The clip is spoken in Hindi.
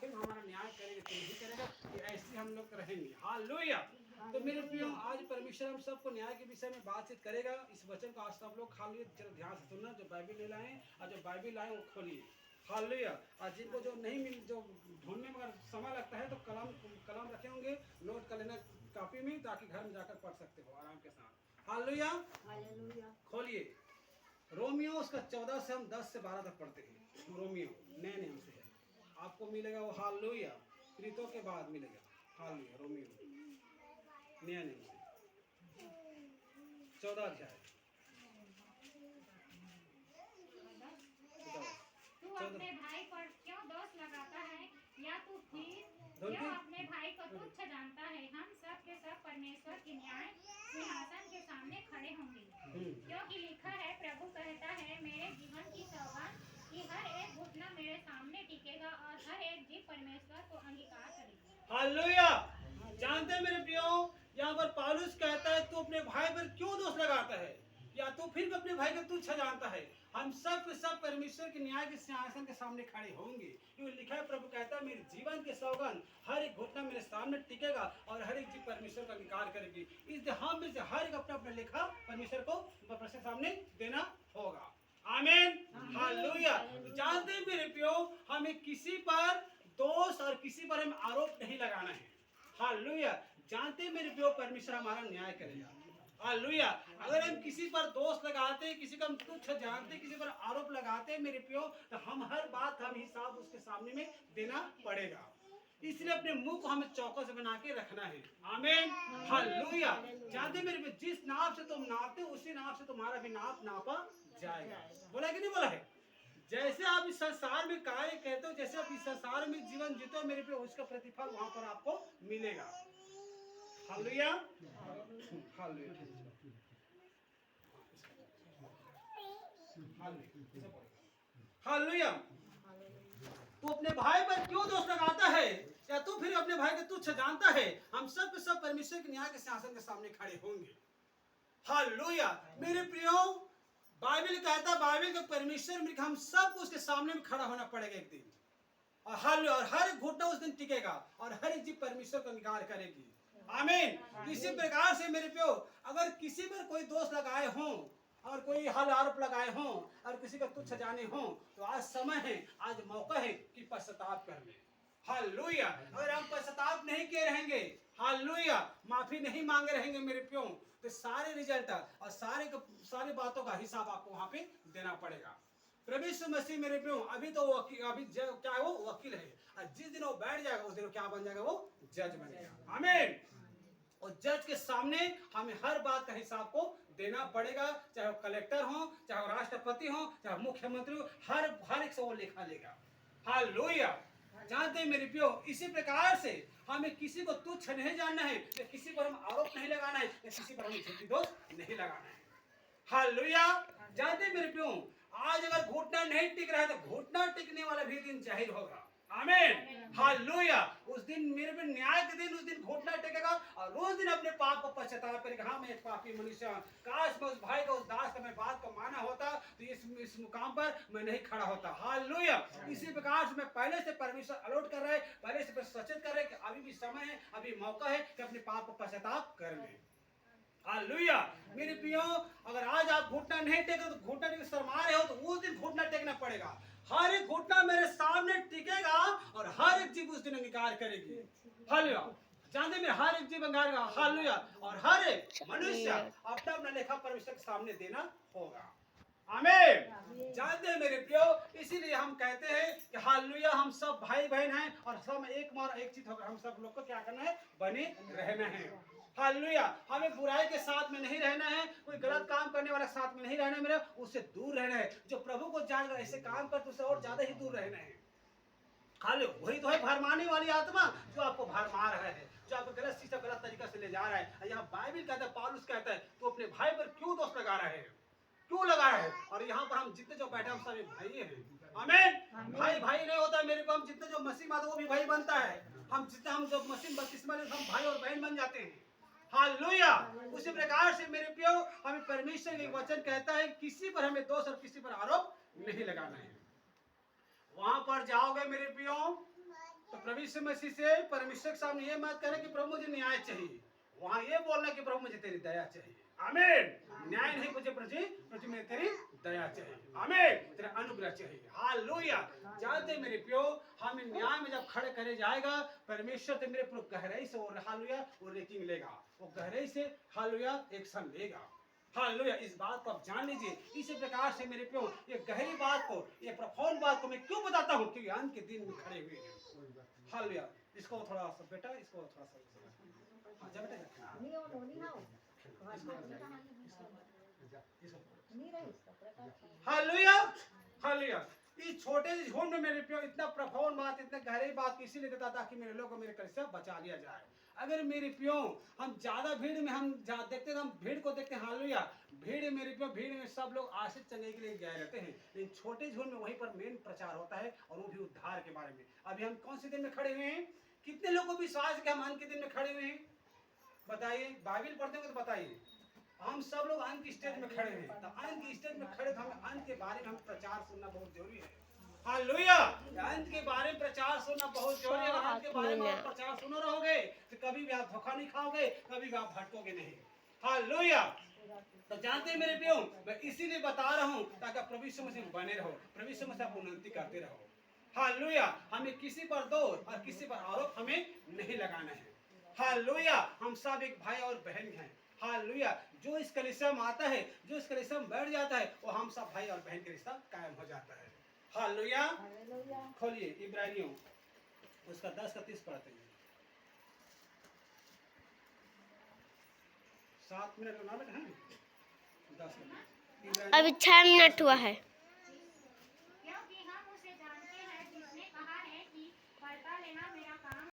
आखिर में हमारा न्याय करेगा कि नहीं करेगा, कि ऐसे हम लोग रहेंगे। हालेलुया। तो मेरे प्रियो, आज परमेश्वर हम सबको न्याय के विषय में बातचीत करेगा। इस वचन को आज सब लोग खा लिए, जरा ध्यान से सुनना। जो बाइबिल ले लाए और जो बाइबिल लाए वो खोलिए। हालेलुया। और जिनको जो नहीं मिल, जो ढूंढने में अगर समय लगता है तो कलम रखे होंगे, नोट कर लेना कॉपी में, ताकि घर में जाकर पढ़ सकते हो आराम के साथ। हालेलुया। खोलिए रोमियो, उसका 14 से हम 10 से 12 तक पढ़ते हैं। रोमियो नए नियम से है, आपको मिलेगा वो। हालेलुया। प्रीतों के बाद मिलेगा। हालेलुया। रोमियो नया नियम से 14 अध्याय। तू अपने भाई पर क्यों दोष लगाता है, या तू फिर क्यों अपने भाई को तुच्छ जानता है? हम सब के सब परमेश्वर के न्याय सिंहासन के सामने खड़े होंगे। क्योंकि लिखा है, प्रभु कहता है, मेरे जीवन की सौगंध कि हर एक घुटना मेरे सामने टिकेगा और हर एक जीभ परमेश्वर को अंगीकार करेगी। हालेलुया। जानते हैं मेरे प्रियो, यहाँ पर पौलुस कहता है, तू अपने भाई पर क्यों दोष लगाता है, या तू फिर अपने भाई को तुच्छ जानता है? हम सब के सब परमेश्वर के न्याय के सिंहासन के सामने खड़े होंगे। क्योंकि लिखा है, प्रभु कहता है, मेरे जीवन के सौगंध हर एक घुटना मेरे सामने टिकेगा और हर एक जीभ परमेश्वर का अंगीकार करेगी। इसलिए हम में से हर एक अपना अपना लेखा परमेश्वर को परमेश्वर के सामने देना होगा। आमीन। हालेलुया। जानते हैं मेरे प्रियो, हमें किसी पर दोष और किसी पर हम आरोप नहीं लगाना है। हालेलुया। जानते हैं मेरे प्रियो, परमेश्वर हमारा न्याय करेगा। हालेलुया। अगर हम किसी पर दोष लगाते हैं, किसी को हम तुच्छ जानते हैं, किसी पर आरोप लगाते हैं मेरे प्रियो, तो हम हर बात हम हिसाब उसके सामने में देना पड़ेगा। इसलिए अपने मुंह को हमें चौकस बना के रखना है। आमीन। हालेलुया। जानते मेरे प्रियो, जिस नाप से तुम नापते हो उसी नाप से तुम्हारा भी नाप नापा जाएगा। बोला है कि नहीं बोला है? जैसे आप इस संसार में कार्य कहते हो, जैसे आप इस संसार में जीवन जीते हो मेरे पे, उसका प्रतिफल वहां पर आपको मिलेगा। हालेलुया। हालेलुया। हालेलुया। तू अपने भाई पर क्यों दोष लगाता है, या तू फिर अपने भाई को तुच्छ जानता है? हम सब के सब परमेश्वर के न्याय के सिंहासन के सामने खड़े होंगे। हालेलुया। मेरे प्रियो, बाइबल कहता है, बाइबल का परमेश्वर में हम सब उसके सामने में खड़ा होना पड़ेगा एक दिन। और हर एक घुटना उस दिन टिकेगा और हर एक जीभ परमेश्वर का अंगीकार करेगी। आमीन। इसी प्रकार से मेरे प्रियो, अगर किसी पर कोई दोष लगाए हों और कोई हल आरोप लगाए हों और किसी का तुच्छ जाने हों, तो आज समय है, आज मौका है कि पश्चाताप कर ले। हालेलुया। अगर हम पश्चाताप नहीं किए रहेंगे, हालेलुया, माफी नहीं मांगे रहेंगे मेरे प्रियो, तो सारे रिजल्ट और सारी बातों का हिसाब आपको वहां पे देना पड़ेगा। प्रभु यीशु मसीह मेरे प्रियो अभी तो वकील, अभी क्या है, वो वकील है, और जिस दिन वो बैठ जाएगा उस दिन क्या बन जाएगा, वो जज बनेगा। आमीन। और जज के सामने हमें हर बात का हिसाब को देना पड़ेगा, चाहे वो कलेक्टर हो, चाहे वो राष्ट्रपति हो, चाहे मुख्यमंत्री हो, हर एक से वो लेखा लेगा। हालेलुया। जानते हैं मेरे प्रियो, इसी प्रकार से हमें किसी को तुच्छ नहीं जानना है, या किसी पर हम आरोप नहीं लगाना है, या किसी पर हमें झूठी दोष नहीं लगाना है। हालेलुया। जानते हैं मेरे प्रियो, आज अगर घुटना नहीं टिक रहा है तो घुटना टिकने वाला भी दिन जाहिर होगा। आमीन। हालेलुया। उस दिन मेरे पे न्याय के दिन, उस दिन घुटना टेकेगा और उस दिन अपने पाप को पश्चाताप करेगा। हाँ, मैं एक पापी मनुष्य हूं, काश मैं उस भाई को, उस दास का मैं बात को माना होता तो इस मुकाम पर मैं नहीं खड़ा होता। हालेलुया। इसी प्रकार से मैं पहले से परमेश्वर अलर्ट कर रहा है, पहले से सचेत कर रहा है कि अभी भी समय है, अभी मौका है कि अपने पाप को पश्चाताप कर ले। हालेलुया। मेरे प्रियो, अगर आज आप घुटना नहीं टेके तो घुटना टेक शर्मा रहे हो, तो उस दिन घुटना टेकना पड़ेगा। हर एक घुटना मेरे सामने टिकेगा और हर एक जीभ उस दिन अंगीकार करेगी। हालेलुया। जानते मेरे, हर एक जीभ अंगीकार करेगा। हालेलुया। और हर एक मनुष्य अपना अपना लेखा परमेश्वर के सामने देना होगा। आमीन। जानते हैं मेरे प्रियो, इसीलिए हम कहते हैं कि हालेलुया, हम सब भाई बहन हैं और सब एक मार एक चित होकर हम सब लोग को क्या करना है, बने रहना है। हालेलुया। हमें बुराई के साथ में नहीं रहना है, कोई गलत काम करने वाला साथ में नहीं रहना है, मेरा उससे दूर रहना है। जो प्रभु को जानकर ऐसे काम करते उससे और ज्यादा ही दूर रहना है। हालेलुया। वही तो है भरमाने वाली आत्मा, जो आपको भरमा रहा है, जो आपको गलत चीज गलत तरीका से ले जा रहा है। यहाँ बाइबल कहता है, पौलुस कहता है, तू अपने भाई पर क्यों दोष लगा रहा है, क्यों लगा रहा है? और यहाँ पर हम जितने जो बैठे हम सब भाई हैं। आमीन। भाई भाई नहीं होता मेरे को, हम जितने जो मसीह माता वो भी भाई बनता है। हम जितने हम जो मसीह बपतिस्मा लेते हम भाई और बहन बन जाते हैं। हालेलुया। उसी प्रकार से मेरे प्रियो, हमें परमेश्वर के वचन कहता है, किसी पर हमें दोष और किसी पर आरोप नहीं लगाना है। वहां पर जाओगे मेरे प्रियो, तो प्रभु यीशु मसीह से परमेश्वर के सामने ये मत कहना कि प्रभु मुझे न्याय चाहिए, वहां ये बोलना कि प्रभु मुझे तेरी दया चाहिए। आमीन। न्याय नहीं मुझे प्रभु में तेरी दया चाहिए। आमीन। तेरा अनुग्रह चाहिए। हालेलुया। जानते मेरे प्यो, हम न्याय में जब खड़े करे जाएगा, परमेश्वर तो मेरे पूरे गहराई से और हालेलुया वो रेटिंग लेगा, वो गहराई से हालेलुया एक्शन लेगा। हालेलुया। इस बात को आप जान लीजिए। इसी प्रकार से मेरे प्यो, ये गहरी बात को, ये प्रफुल्ल बात को मैं क्यों बताता हूँ, क्योंकि अंत के दिन में खड़े हुए हैं। हालेलुया। इसको थोड़ा सा बेटा, इसको थोड़ा सा हाँ, जा बेटा, हालेलुया। हालेलुया। इस छोटे से झुंड में मेरे प्यो इतना प्रफुल्ल बात, इतने गहरी बात इसीलिए देता ताकि मेरे लोग को मेरे कलीसिया बचा लिया जाए। अगर मेरे प्यो हम ज्यादा भीड़ में हम देखते हैं, हम भीड़ को देखते हैं, हालेलुया, भीड़ मेरे प्यो, भीड़ में सब लोग आशीष चंगे के लिए गए रहते हैं, लेकिन छोटे झुंड में वहीं पर मेन प्रचार होता है, और वो भी उद्धार के बारे में। अभी हम कौन से दिन में खड़े हुए हैं? कितने लोगों को विश्वास है कि हम अंत के दिन में खड़े हुए हैं? बताइए। बाइबल पढ़ते हो तो बताइए। हम सब लोग अंत की स्टेज में खड़े हैं, तो अंत की स्टेज में खड़े तो हमें अंत के बारे में हम प्रचार सुनना बहुत जरूरी है। हालेलुया। अंत के बारे में प्रचार सुनना बहुत जरूरी है। अंत के बारे में आप प्रचार सुनो रहोगे तो कभी भी आप धोखा नहीं खाओगे, कभी भी आप भटकोगे नहीं। हालेलुया। तो जानते हैं मेरे प्यो, मैं इसीलिए बता रहा हूँ ताकि आप प्रभु यीशु मसीह में बने रहो, प्रभु यीशु मसीह आप उन्नति करते रहो। हालेलुया। हमें किसी पर दोष और किसी पर आरोप हमें नहीं लगाना है। हालेलुया। हम सब एक भाई और बहन हैं। हालेलुया। जो इस कलीसिया में आता है, जो इस कलीसिया में बैठ जाता है, वो हम सब भाई और बहन के रिश्ता कायम हो जाता है। हालेलुया। खोलिए इब्रानियों उसका 10 का 30 पढ़ते हैं। 7 मिनट बना बेटा है 10 का 30। अभी 6 मिनट हुआ है।